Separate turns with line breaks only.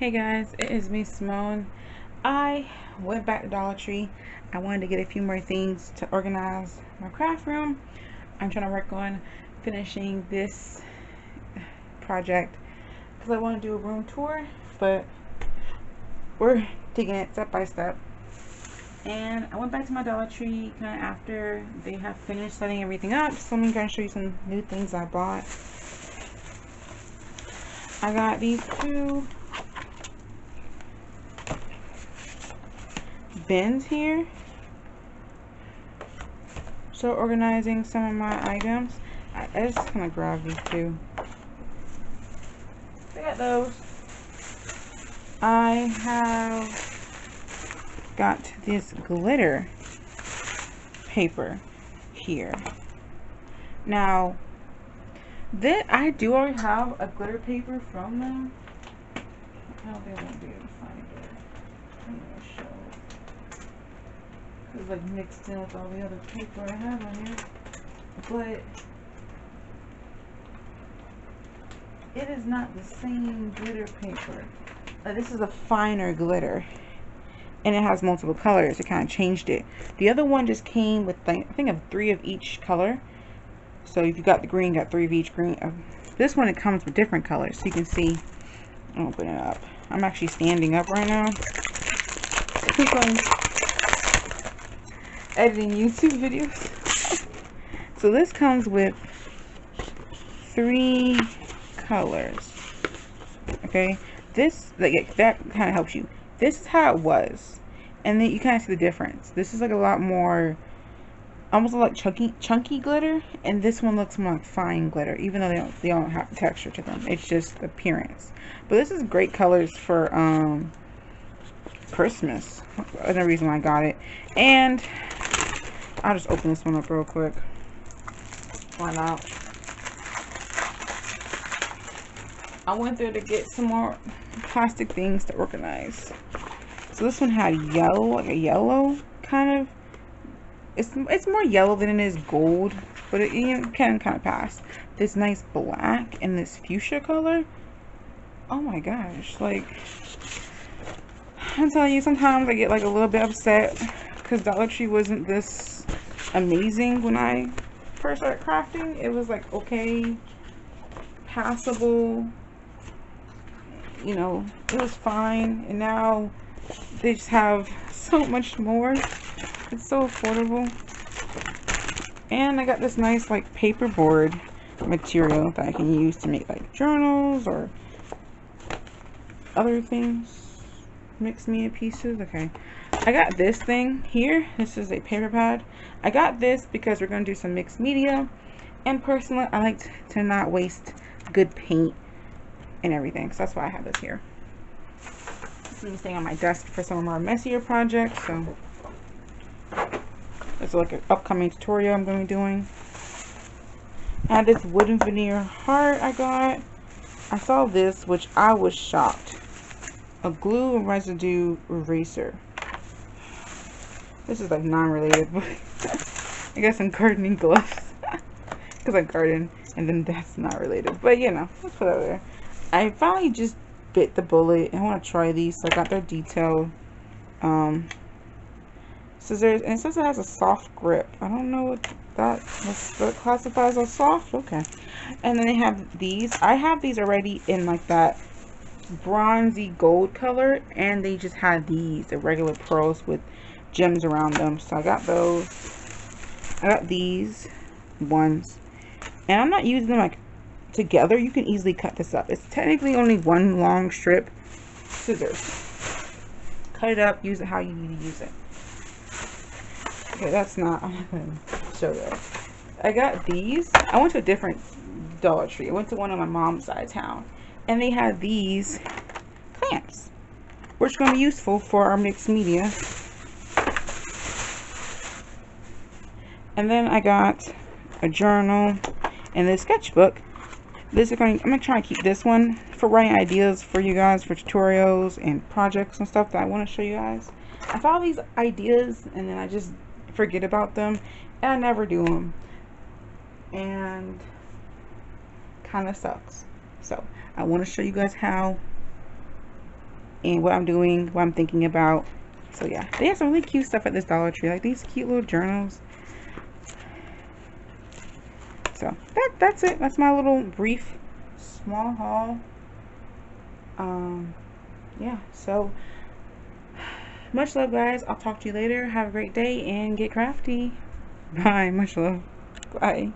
Hey guys, it is me, Simone. I went back to Dollar Tree. I wanted to get a few more things to organize my craft room. I'm trying to work on finishing this project because I want to do a room tour, but we're taking it step by step. And I went back to my Dollar Tree kind of after they have finished setting everything up, so I'm going to show you some new things I bought. I got these two bins here, so organizing some of my items. I just gonna grab these two. I got those. I have got this glitter paper here. Now that I do already have a glitter paper from them. How they won't be able to find it. I'm gonna show. It's like mixed in with all the other paper I have on here, but it is not the same glitter paper. This is a finer glitter, and it has multiple colors. It kind of changed it. The other one just came with, like, I think of 3 of each color. So if you got the green, got 3 of each green. This one, it comes with different colors, so you can see. I'll open it up. I'm actually standing up right now. Keep on editing YouTube videos. So this comes with 3 colors. Okay, this, like, that kind of helps you. This is how it was, and then you kind of see the difference. This is like a lot more, almost like chunky glitter, and this one looks more like fine glitter, even though they don't have texture to them. It's just appearance. But this is great colors for Christmas. Another reason why I got it. And I'll just open this one up real quick. Why not? I went there to get some more plastic things to organize. So this one had yellow, like a yellow kind of. It's more yellow than it is gold, but it, you know, can kind of pass. This nice black and this fuchsia color. Oh my gosh! Like, I'm telling you, sometimes I get like a little bit upset because Dollar Tree wasn't this amazing when I first started crafting. It was like okay, passable. You know, it was fine, and now they just have so much more. It's so affordable. And I got this nice like paperboard material that I can use to make like journals or other things. Mixed media pieces. Okay, I got this thing here. This is a paper pad. I got this because we're going to do some mixed media, and personally I like to not waste good paint and everything, so that's why I have this here. This is staying on my desk for some of our messier projects. So it's like an upcoming tutorial I'm going to be doing. I have this wooden veneer heart I got. I saw this, which I was shocked. A glue and residue eraser. This is like non-related, but I got some gardening gloves because I garden, and then that's not related. But you know, let's put it over there. I finally just bit the bullet and I want to try these. So I got their detailed scissors, and it says it has a soft grip. I don't know what that classifies as soft. Okay. And then they have these. I have these already in like that bronzy gold color, and they just had these, the regular pearls with gems around them. So I got those. I got these ones, and I'm not using them like together. You can easily cut this up. It's technically only one long strip. Scissors. Cut it up. Use it how you need to use it. Okay, that's not. I'm not gonna show that. I got these. I went to a different Dollar Tree. I went to one on my mom's side of town, and they had these clamps, which are going to be useful for our mixed media. And then I got a journal and this sketchbook. I'm gonna try to keep this one for writing ideas for you guys for tutorials and projects and stuff that I want to show you guys. I follow these ideas and then I just forget about them, and I never do them, and kind of sucks. So I want to show you guys how and what I'm doing, what I'm thinking about. So yeah, they have some really cute stuff at this Dollar Tree, like these cute little journals. So that's it. That's my little brief small haul. Yeah, so much love, guys. I'll talk to you later. Have a great day and get crafty. Bye. Much love. Bye.